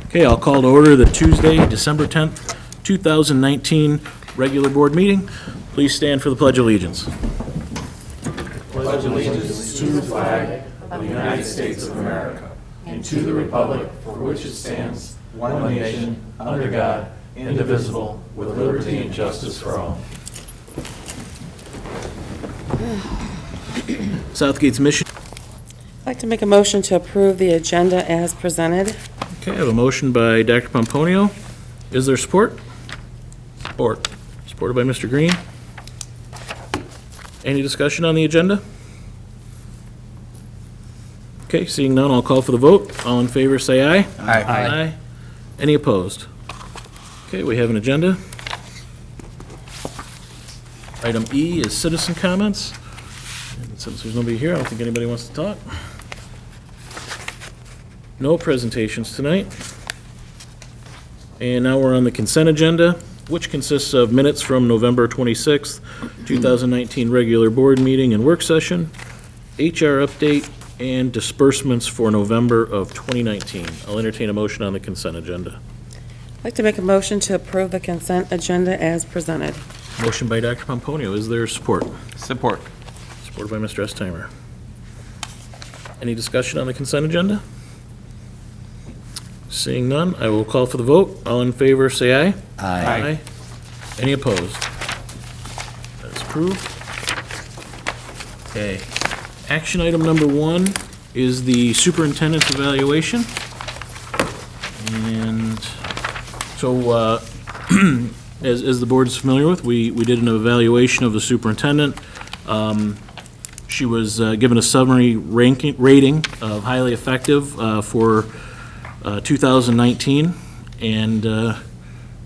Okay, I'll call to order the Tuesday, December 10th, 2019 regular board meeting. Please stand for the Pledge of Allegiance. Pledge allegiance to the flag of the United States of America and to the republic for which it stands, one nation, under God, indivisible, with liberty and justice for all. Southgate's mission. I'd like to make a motion to approve the agenda as presented. Okay, I have a motion by Dr. Pomponio. Is there support? Support. Supported by Mr. Green. Any discussion on the agenda? Okay, seeing none, I'll call for the vote. All in favor, say aye. Aye. Aye. Any opposed? Okay, we have an agenda. Item E is citizen comments. And since there's nobody here, I don't think anybody wants to talk. No presentations tonight. And now we're on the consent agenda, which consists of minutes from November 26th, 2019 regular board meeting and work session, HR update, and disbursements for November of 2019. I'll entertain a motion on the consent agenda. I'd like to make a motion to approve the consent agenda as presented. Motion by Dr. Pomponio. Is there support? Support. Supported by Mr. Estheimer. Any discussion on the consent agenda? Seeing none, I will call for the vote. All in favor, say aye. Aye. Any opposed? That is approved. Okay. Action item number 1 is the superintendent's evaluation. And so, as the board is familiar with, we did an evaluation of the superintendent. She was given a summary rating of highly effective for 2019. And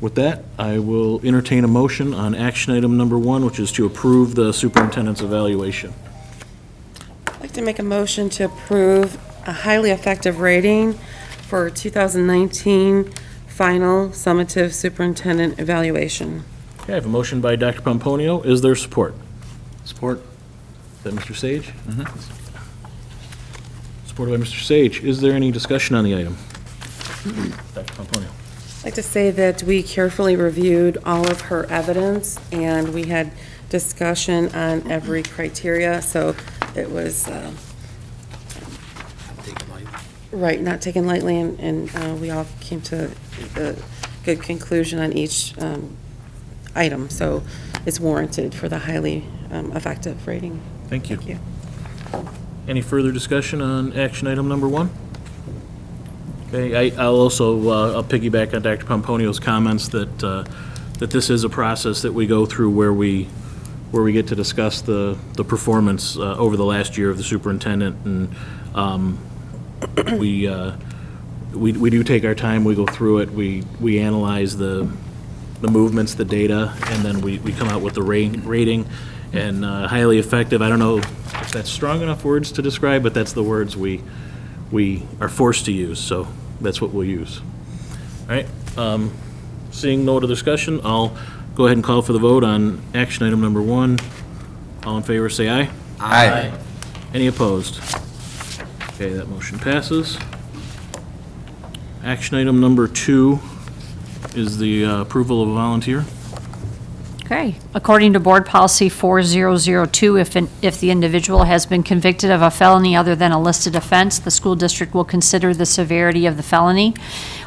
with that, I will entertain a motion on action item number 1, which is to approve the superintendent's evaluation. I'd like to make a motion to approve a highly effective rating for 2019 final summative superintendent evaluation. Okay, I have a motion by Dr. Pomponio. Is there support? Support. Is that Mr. Sage? Supported by Mr. Sage. Is there any discussion on the item? Dr. Pomponio. I'd like to say that we carefully reviewed all of her evidence, and we had discussion on every criteria, so it was, right, not taken lightly, and we all came to a good conclusion on each item, so it's warranted for the highly effective rating. Thank you. Thank you. Any further discussion on action item number 1? Okay, I'll also, I'll piggyback on Dr. Pomponio's comments that, that this is a process that we go through where we get to discuss the performance over the last year of the superintendent, and we do take our time, we go through it, we analyze the movements, the data, and then we come out with the rating. And highly effective, I don't know if that's strong enough words to describe, but that's the words we are forced to use, so that's what we'll use. All right, seeing no other discussion, I'll go ahead and call for the vote on action item number 1. All in favor, say aye. Aye. Any opposed? Okay, that motion passes. Action item number 2 is the approval of a volunteer. Okay. According to Board Policy 4002, if the individual has been convicted of a felony other than a listed offense, the school district will consider the severity of the felony.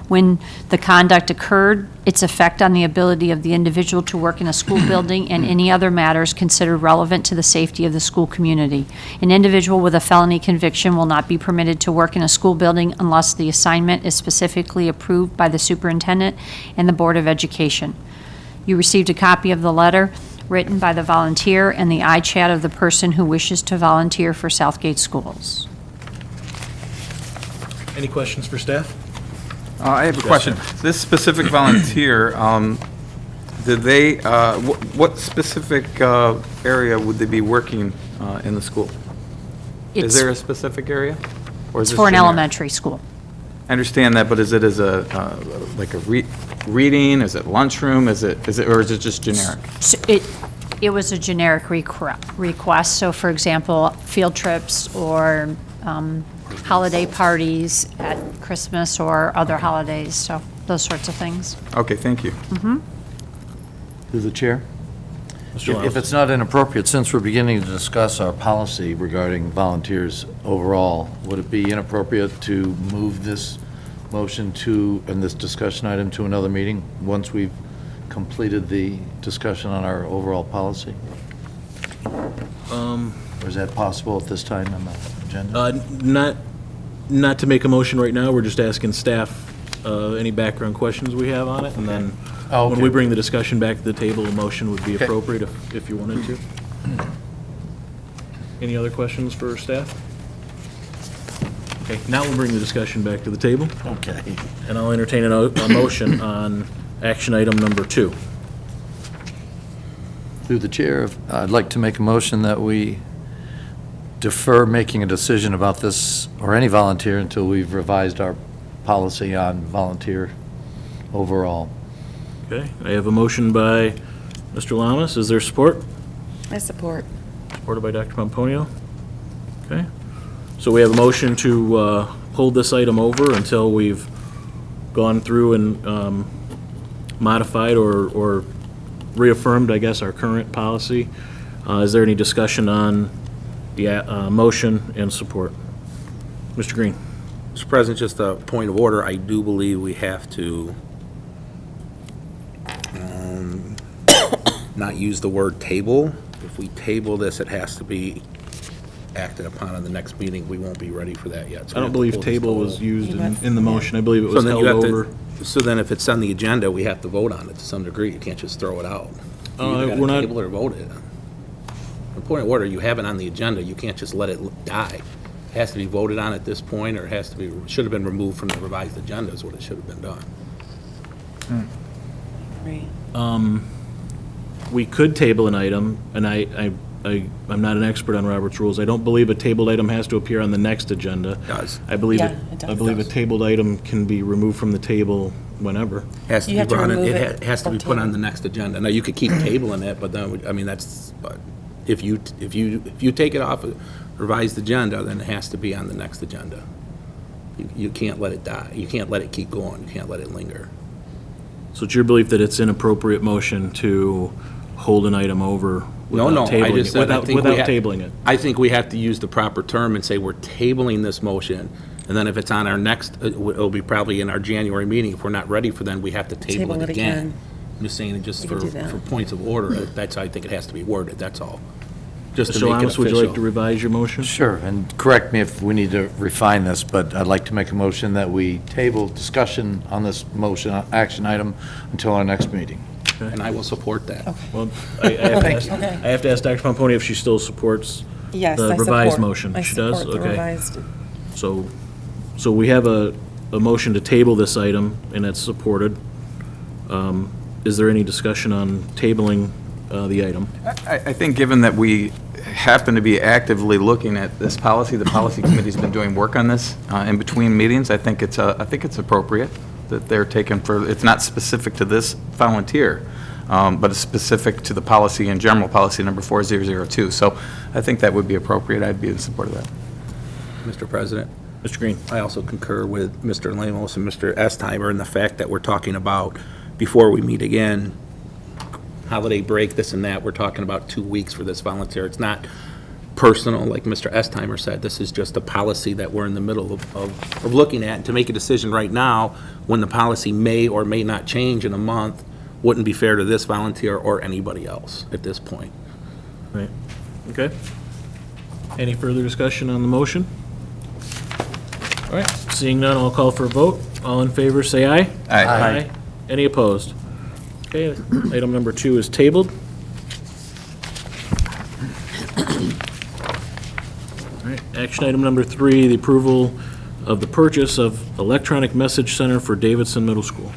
When the conduct occurred, its effect on the ability of the individual to work in a school building, and any other matters considered relevant to the safety of the school community. An individual with a felony conviction will not be permitted to work in a school building unless the assignment is specifically approved by the superintendent and the Board of Education. You received a copy of the letter written by the volunteer and the iChat of the person who wishes to volunteer for Southgate Schools. Any questions for staff? I have a question. This specific volunteer, did they, what specific area would they be working in the school? Is It's there a specific area? Or is it's this for an generic? elementary school. I understand that, but is it as a, like a reading? Is it lunchroom? Is it, or is it just generic? So it was a generic request. So, for example, field trips or holiday parties at Christmas or other holidays, so those sorts of things. Okay, thank you. Through the chair? Mr. If Lamas. it's not inappropriate, since we're beginning to discuss our policy regarding volunteers overall, would it be inappropriate to move this motion to, and this discussion item to another meeting once we've completed the discussion on our overall policy? Or is that possible at this time on the agenda? Not to make a motion right now, we're just asking staff any background questions we have on it, and then Oh, when okay. we bring the discussion back to the table, a motion would be Okay. appropriate if you wanted to. Any other questions for staff? Okay, now we'll bring the discussion back to the table, Okay. and I'll entertain a motion on action item number 2. Through the chair, I'd like to make a motion that we defer making a decision about this, or any volunteer, until we've revised our policy on volunteer overall. Okay, I have a motion by Mr. Lamas. Is there support? I support. Supported by Dr. Pomponio. Okay. So we have a motion to hold this item over until we've gone through and modified or reaffirmed, I guess, our current policy. Is there any discussion on the motion and support? Mr. Green? Mr. President, just a point of order, I do believe we have to not use the word table. If we table this, it has to be acted upon in the next meeting. We won't be ready for that yet. I So we don't have to believe pull this table to was hold. used in the motion. I believe it So was then held you have over. to, so then if it's on the agenda, we have to vote on it to some degree. You can't just throw it out. You either we're gotta not- table or vote it. The point of order, you have it on the agenda, you can't just let it die. It has to be voted on at this point, or it has to be, should have been removed from the revised agenda is what it should have been done. Right. We could table an item, and I'm not an expert on Robert's rules. I don't believe a tabled item has to appear on the next agenda. Does. I believe Yeah, it, it does. I believe a tabled item can be removed from the table whenever. Has to You be have to brought in, remove it it has to be from put on table. the next agenda. Now, you could keep tabling it, but then, I mean, that's, but if you take it off a revised agenda, then it has to be on the next agenda. You can't let it die. You can't let it keep going. You can't let it linger. So it's your belief that it's inappropriate motion to hold an item over No, without I tabling just it? said, I think we Without ha- tabling it? I think we have to use the proper term and say we're tabling this motion, and then if it's on our next, it'll be probably in our January meeting. If we're not ready for then, we have to table it again. I'm just saying, just We for, can do that. for points of order, that's how I think it has to be worded, that's all. Just to Mr. make it Lamas, would you like to official. revise your motion? Sure, and correct me if we need to refine this, but I'd like to make a motion that we table discussion on this motion, action item, until our next meeting. And I will support that. Well, I have to ask- Okay. I have to ask Dr. Pomponio if she still supports Yes, the I revised support. motion. I She does? support the Okay. revised. So we have a motion to table this item, and it's supported. Is there any discussion on tabling the item? I think given that we happen to be actively looking at this policy, the policy committee's been doing work on this in between meetings, I think it's appropriate that they're taken for, it's not specific to this volunteer, but it's specific to the policy in general, policy number 4002. So I think that would be appropriate. I'd be in support of that. Mr. President, Mr. Green? I also concur with Mr. Lamos and Mr. Estheimer in the fact that we're talking about, before we meet again, holiday break, this and that, we're talking about 2 weeks for this volunteer. It's not personal, like Mr. Estheimer said. This is just a policy that we're in the middle of looking at. And to make a decision right now, when the policy may or may not change in a month, wouldn't be fair to this volunteer or anybody else at this point. Right. Okay. Any further discussion on the motion? All right, seeing none, I'll call for a vote. All in favor, say aye. Aye. Any opposed? Okay, item number 2 is tabled. All right, action item number 3, the approval of the purchase of electronic message center for Davidson Middle School.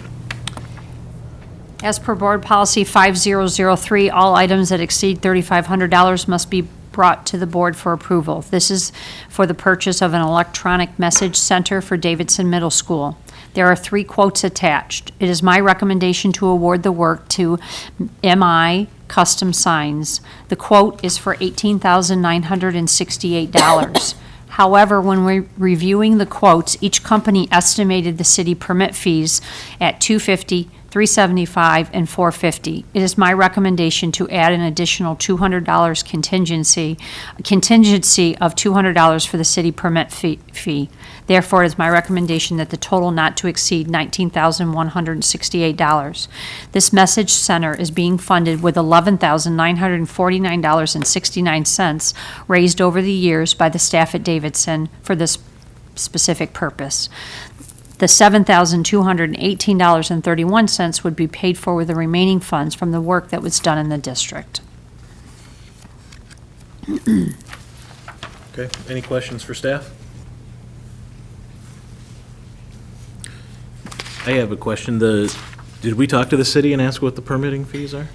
As per Board Policy 5003, all items that exceed $3,500 must be brought to the board for approval. This is for the purchase of an electronic message center for Davidson Middle School. There are 3 quotes attached. It is my recommendation to award the work to MI Custom Signs. The quote is for $18,968. However, when we're reviewing the quotes, each company estimated the city permit fees at $250, $375, and $450. It is my recommendation to add an additional $200 contingency of $200 for the city permit fee. Therefore, it is my recommendation that the total not to exceed $19,168. This message center is being funded with $11,949.69 raised over the years by the staff at Davidson for this specific purpose. The $7,218.31 would be paid for with the remaining funds from the work that was done in the district. Okay, any questions for staff? I have a question. Did we talk to the city and ask what the permitting fees are?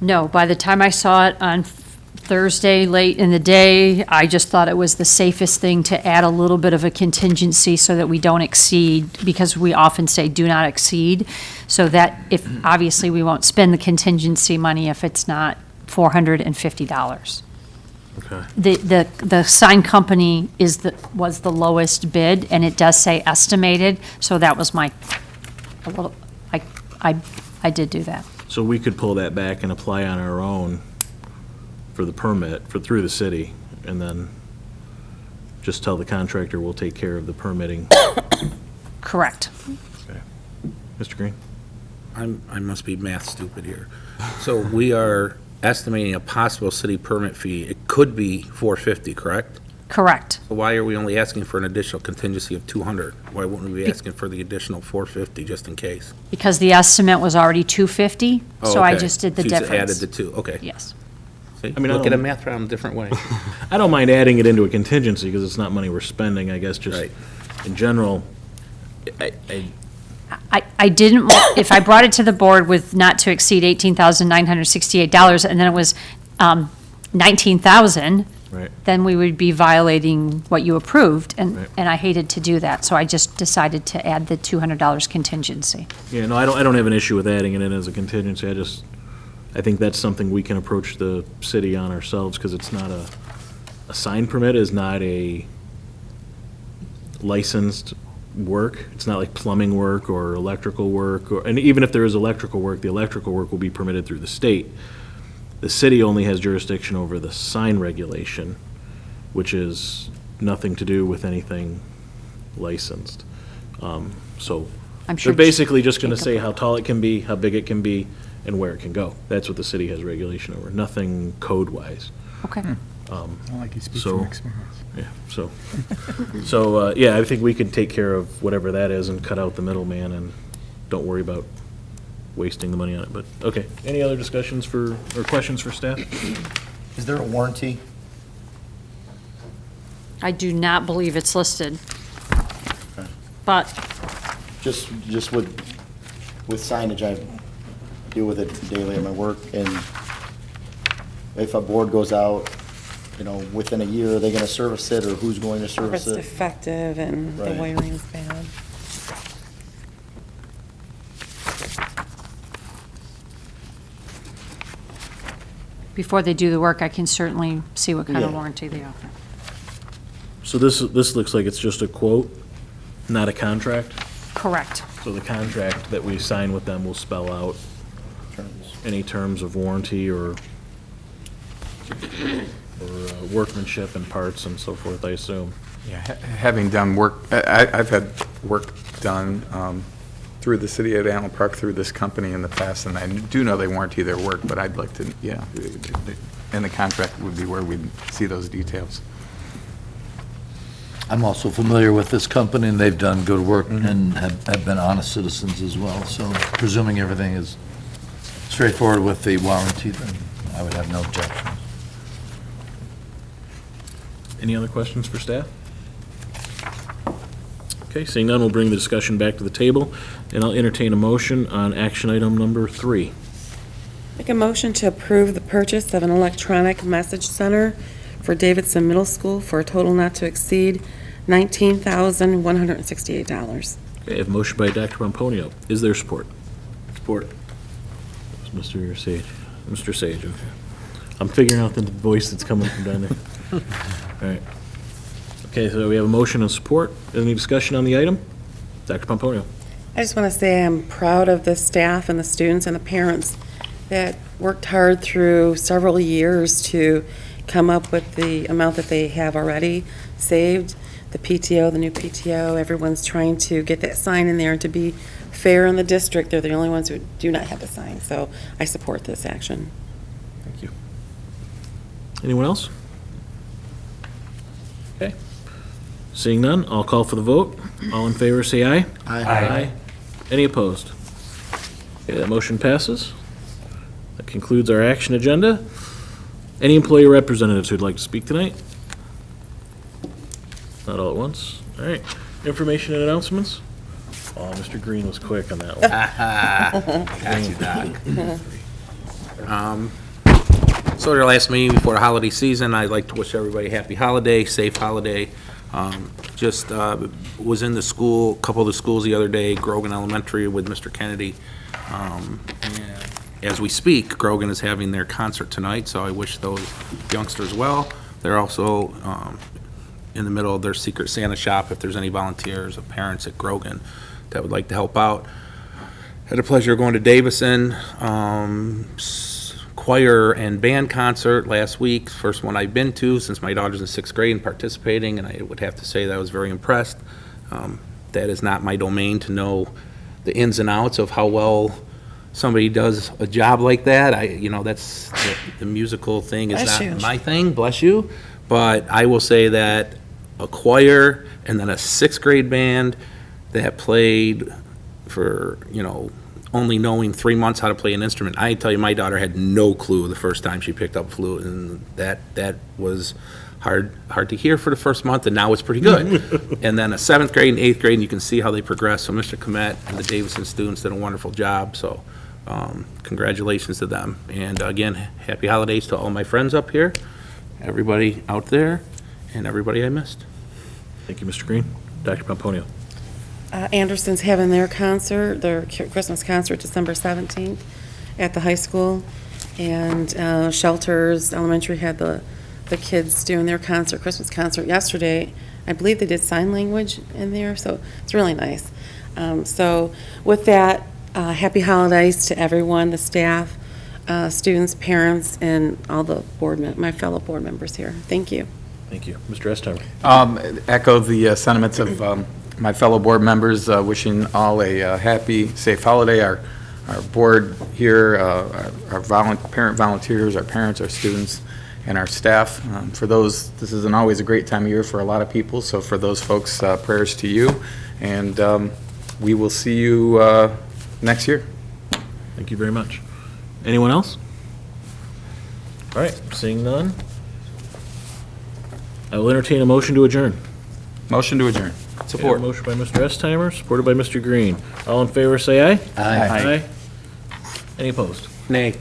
No, by the time I saw it on Thursday, late in the day, I just thought it was the safest thing to add a little bit of a contingency so that we don't exceed, because we often say do not exceed, so that if, obviously, we won't spend the contingency money if it's not $450. Okay. The sign company was the lowest bid, and it does say estimated, so that was I did do that. So we could pull that back and apply on our own for the permit, through the city, and then just tell the contractor we'll take care of the permitting. Correct. Okay. Mr. Green? I must be math stupid here. So we are estimating a possible city permit fee. It could be $450, correct? Correct. So why are we only asking for an additional contingency of $200? Why wouldn't we be asking for the additional $450 just in case? Because the estimate was already $250, Oh, so I okay. just did the So you just difference. added the two, okay. Yes. See, I mean, I look at a don't- math problem a different way. I don't mind adding it into a contingency because it's not money we're spending, I guess, just Right. in general. I didn't, if I brought it to the board with not to exceed $18,968, and then it was $19,000, Right. then we would be violating what you approved, Right. and I hated to do that, so I just decided to add the $200 contingency. Yeah, no, I don't have an issue with adding it in as a contingency. I think that's something we can approach the city on ourselves because it's not a sign permit is not a licensed work. It's not like plumbing work or electrical work, and even if there is electrical work, the electrical work will be permitted through the state. The city only has jurisdiction over the sign regulation, which is nothing to do with anything licensed. So I'm sure they're basically just going to Jacob- say how tall it can be, how big it can be, and where it can go. That's what the city has regulation over, nothing code-wise. Okay. Like you speak So- from experience. Yeah, yeah, I think we could take care of whatever that is and cut out the middleman and don't worry about wasting the money on it, but, okay. Any other discussions or questions for staff? Is there a warranty? I do not believe it's listed. But Just with signage, I deal with it daily at my work, and if a board goes out, within a year, are they gonna service it, or who's going to It's service it? defective and the Right. wiring's bad. before they do the work, I can certainly see what kind of Yeah. warranty they offer. So this looks like it's just a quote, not a contract? Correct. So the contract that we sign with them will spell out Terms. any terms of warranty or workmanship and parts and so forth, I assume. Yeah, having done work, I've had work done through the city of Allen Park, through this company in the past, and I do know they warranty their work, but I'd like to, yeah, and the contract would be where we'd see those details. I'm also familiar with this company, and they've done good work and have been honest citizens as well, so presuming everything is straightforward with the warranty, then I would have no objections. Any other questions for staff? Okay, seeing none, we'll bring the discussion back to the table, and I'll entertain a motion on action item number 3. Make a motion to approve the purchase of an electronic message center for Davidson Middle School for a total not to exceed $19,168. Okay, I have a motion by Dr. Pomponio. Is there support? Support. Mr. Sage. Mr. Sage, okay. I'm figuring out the voice that's coming from down there. All right. Okay, so we have a motion and support. Any discussion on the item? Dr. Pomponio. I just want to say I'm proud of the staff and the students and the parents that worked hard through several years to come up with the amount that they have already saved. The PTO, the new PTO, everyone's trying to get that sign in there and to be fair in the district. They're the only ones who do not have the sign, so I support this action. Thank you. Anyone else? Okay. Seeing none, I'll call for the vote. All in favor, say aye. Aye. Any opposed? Okay, that motion passes. That concludes our action agenda. Any employee representatives who'd like to speak tonight? Not all at once. All right. Information and announcements? Oh, Mr. Green was quick on that one. Got you, Doc. So at our last meeting before the holiday season, I'd like to wish everybody a happy holiday, safe holiday. Just was in the school, a couple of the schools the other day, Grogan Elementary with Mr. Kennedy. And as we speak, Grogan is having their concert tonight, so I wish those youngsters well. They're also in the middle of their Secret Santa shop, if there's any volunteers or parents at Grogan that would like to help out. Had the pleasure of going to Davison choir and band concert last week, first one I've been to since my daughter's in 6th grade and participating, and I would have to say that I was very impressed. That is not my domain to know the ins and outs of how well somebody does a job like that. That's the musical thing is Bless not you. my thing, bless you. But I will say that a choir and then a 6th grade band that played for, only knowing 3 months how to play an instrument. I tell you, my daughter had no clue the first time she picked up a flute, and that was hard to hear for the first month, and now it's pretty good. And then a 7th grade and 8th grade, and you can see how they progress. So Mr. Komet and the Davison students did a wonderful job, so congratulations to them. And again, happy holidays to all my friends up here, everybody out there, and everybody I missed. Thank you, Mr. Green. Dr. Pomponio. Anderson's having their concert, their Christmas concert, December 17th at the high school. And Shelters Elementary had the kids doing their concert, Christmas concert yesterday. I believe they did sign language in there, so it's really nice. So with that, happy holidays to everyone, the staff, students, parents, and all the my fellow board members here. Thank you. Thank you. Mr. Estheimer. Echo the sentiments of my fellow board members, wishing all a happy, safe holiday. Our board here, our parent volunteers, our parents, our students, and our staff. For those, this isn't always a great time of year for a lot of people, so for those folks, prayers to you. And we will see you next year. Thank you very much. Anyone else? All right, seeing none. I will entertain a motion to adjourn. Motion to adjourn. Support. Motion by Mr. Estheimer, supported by Mr. Green. All in favor, say aye. Aye. Any opposed? Nay.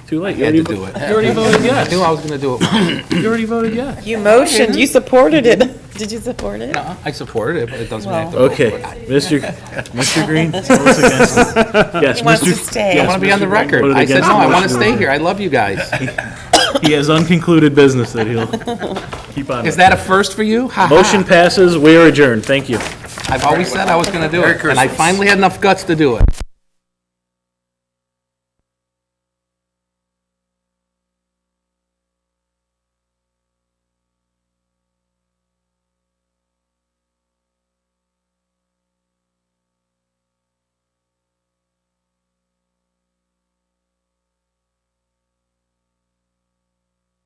Too late. I had to do it. You already voted I yes. knew I was going to do it once. You already voted yes. You motioned, you supported it. Did you support it? No, I supported it, but it doesn't have to vote. Okay, Mr. Green, tell us against it. Yes, He wants Mr. to stay. yes, I want to be on the Mr. Green record. voted I said, against no, the I want to motion. stay here. I love you guys. He has unconcluded business that he'll keep on. Is with. that a first for you? Ha ha. Motion passes, we are adjourned. Thank you. I've always said I was going to do it, and I finally had enough guts to do it.